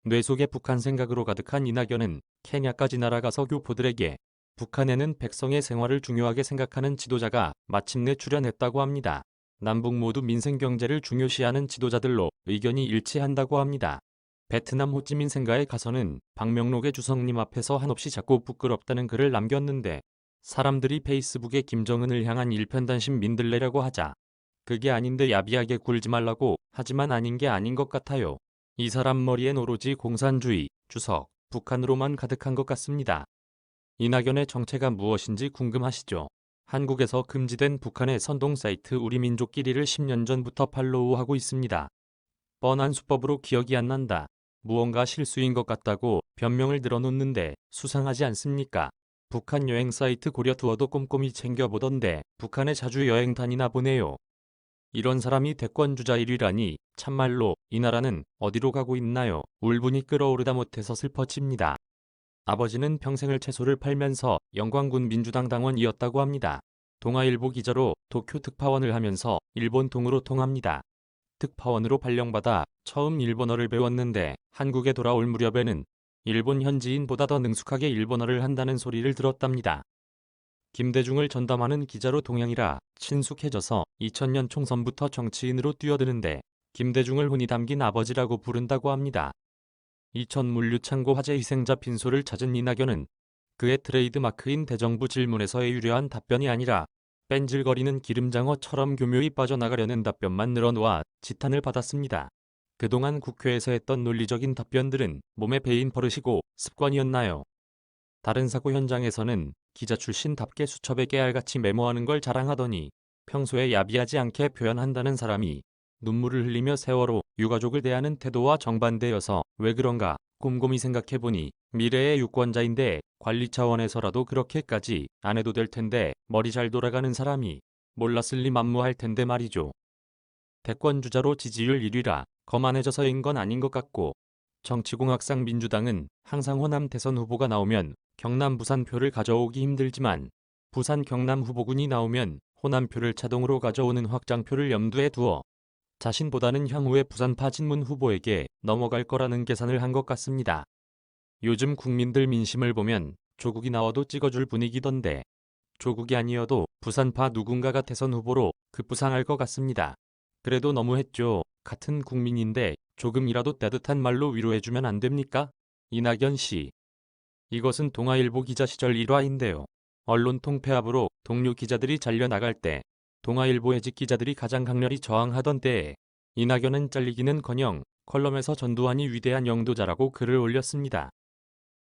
뇌 속에 북한 생각으로 가득한 이낙연은 케냐까지 날아가서 교포들에게 북한에는 백성의 생활을 중요하게 생각하는 지도자가 마침내 출연했다고 합니다. 남북 모두 민생 경제를 중요시하는 지도자들로 의견이 일치한다고 합니다. 베트남 호찌민 생가에 가서는 방명록의 주석님 앞에서 한없이 작고 부끄럽다는 글을 남겼는데 사람들이 페이스북에 김정은을 향한 일편단심 민들레라고 하자 그게 아닌데 야비하게 굴지 말라고 하지만 아닌 게 아닌 것 같아요. 이 사람 머리엔 오로지 공산주의, 주석, 북한으로만 가득한 것 같습니다. 이낙연의 정체가 무엇인지 궁금하시죠? 한국에서 금지된 북한의 선동 사이트 우리민족끼리를 10년 전부터 팔로우하고 있습니다. 뻔한 수법으로 기억이 안 난다. 무언가 실수인 것 같다고 변명을 늘어놓는데 수상하지 않습니까? 북한 여행 사이트 고려 투어도 꼼꼼히 챙겨보던데 북한에 자주 여행 다니나 보네요. 이런 사람이 대권주자 1위라니 참말로 이 나라는 어디로 가고 있나요? 울분이 끓어오르다 못해서 슬퍼집니다. 아버지는 평생을 채소를 팔면서 영광군 민주당 당원이었다고 합니다. 동아일보 기자로 도쿄 특파원을 하면서 일본 통으로 통합니다. 특파원으로 발령받아 처음 일본어를 배웠는데 한국에 돌아올 무렵에는 일본 현지인보다 더 능숙하게 일본어를 한다는 소리를 들었답니다. 김대중을 전담하는 기자로 동양이라 친숙해져서 2000년 총선부터 정치인으로 뛰어드는데 김대중을 혼이 담긴 아버지라고 부른다고 합니다. 2000 물류창고 화재 희생자 빈소를 찾은 이낙연은 그의 트레이드마크인 대정부 질문에서의 유려한 답변이 아니라 뺀질거리는 기름장어처럼 교묘히 빠져나가려는 답변만 늘어놓아 지탄을 받았습니다. 그동안 국회에서 했던 논리적인 답변들은 몸에 배인 버릇이고 습관이었나요? 다른 사고 현장에서는 기자 출신답게 수첩에 깨알같이 메모하는 걸 자랑하더니 평소에 야비하지 않게 표현한다는 사람이 눈물을 흘리며 세월호 유가족을 대하는 태도와 정반대여서 왜 그런가 곰곰이 생각해보니 미래의 유권자인데 관리 차원에서라도 그렇게까지 안 해도 될 텐데 머리 잘 돌아가는 사람이 몰랐을 리 만무할 텐데 말이죠. 대권주자로 지지율 1위라 거만해져서인 건 아닌 것 같고 정치공학상 민주당은 항상 호남 대선 후보가 나오면 경남 부산 표를 가져오기 힘들지만 부산 경남 후보군이 나오면 호남 표를 자동으로 가져오는 확장표를 염두에 두어 자신보다는 향후에 부산파 친문 후보에게 넘어갈 거라는 계산을 한 것 같습니다. 요즘 국민들 민심을 보면 조국이 나와도 찍어줄 분위기던데 조국이 아니어도 부산파 누군가가 대선 후보로 급부상할 것 같습니다. 그래도 너무했죠. 같은 국민인데 조금이라도 따뜻한 말로 위로해주면 안 됩니까? 이낙연 씨. 이것은 동아일보 기자 시절 일화인데요. 언론 통폐합으로 동료 기자들이 잘려나갈 때 동아일보 해직 기자들이 가장 강렬히 저항하던 때에 이낙연은 잘리기는커녕 컬럼에서 전두환이 위대한 영도자라고 글을 올렸습니다.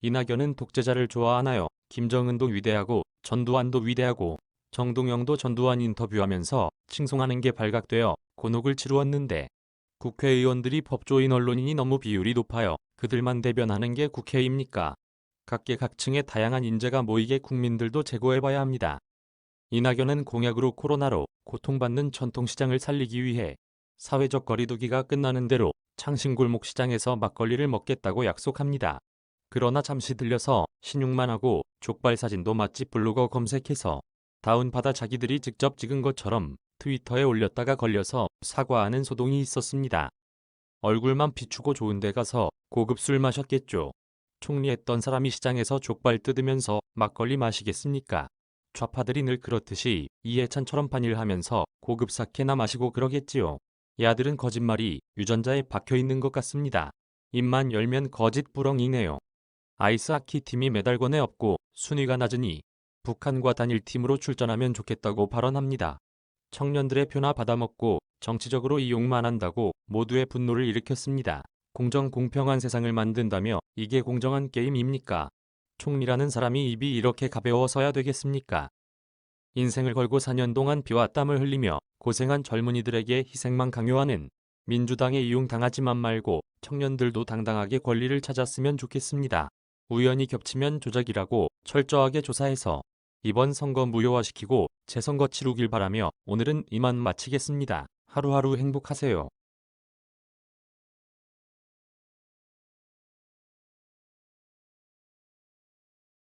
이낙연은 독재자를 좋아하나요? 김정은도 위대하고 전두환도 위대하고 정동영도 전두환 인터뷰하면서 칭송하는 게 발각되어 곤혹을 치루었는데 국회의원들이 법조인 언론인이 너무 비율이 높아요. 그들만 대변하는 게 국회입니까? 각계각층의 다양한 인재가 모이게 국민들도 재고해봐야 합니다. 이낙연은 공약으로 코로나로 고통받는 전통시장을 살리기 위해 사회적 거리두기가 끝나는 대로 창신골목시장에서 막걸리를 먹겠다고 약속합니다. 그러나 잠시 들려서 신용만 하고 족발 사진도 맛집 블로거 검색해서 다운받아 자기들이 직접 찍은 것처럼 트위터에 올렸다가 걸려서 사과하는 소동이 있었습니다. 얼굴만 비추고 좋은 데 가서 고급 술 마셨겠죠. 총리했던 사람이 시장에서 족발 뜯으면서 막걸리 마시겠습니까? 좌파들이 늘 그렇듯이 이해찬처럼 반일하면서 고급 사케나 마시고 그러겠지요. 야들은 거짓말이 유전자에 박혀있는 것 같습니다. 입만 열면 거짓부렁이네요. 아이스하키 팀이 메달권에 없고 순위가 낮으니 북한과 단일팀으로 출전하면 좋겠다고 발언합니다. 청년들의 표나 받아먹고 정치적으로 이용만 한다고 모두의 분노를 일으켰습니다. 공정공평한 세상을 만든다며 이게 공정한 게임입니까? 총리라는 사람이 입이 이렇게 가벼워서야 되겠습니까? 인생을 걸고 4년 동안 피와 땀을 흘리며 고생한 젊은이들에게 희생만 강요하는 민주당에 이용당하지만 말고 청년들도 당당하게 권리를 찾았으면 좋겠습니다. 우연히 겹치면 조작이라고 철저하게 조사해서 이번 선거 무효화시키고 재선거 치르길 바라며 오늘은 이만 마치겠습니다. 하루하루 행복하세요.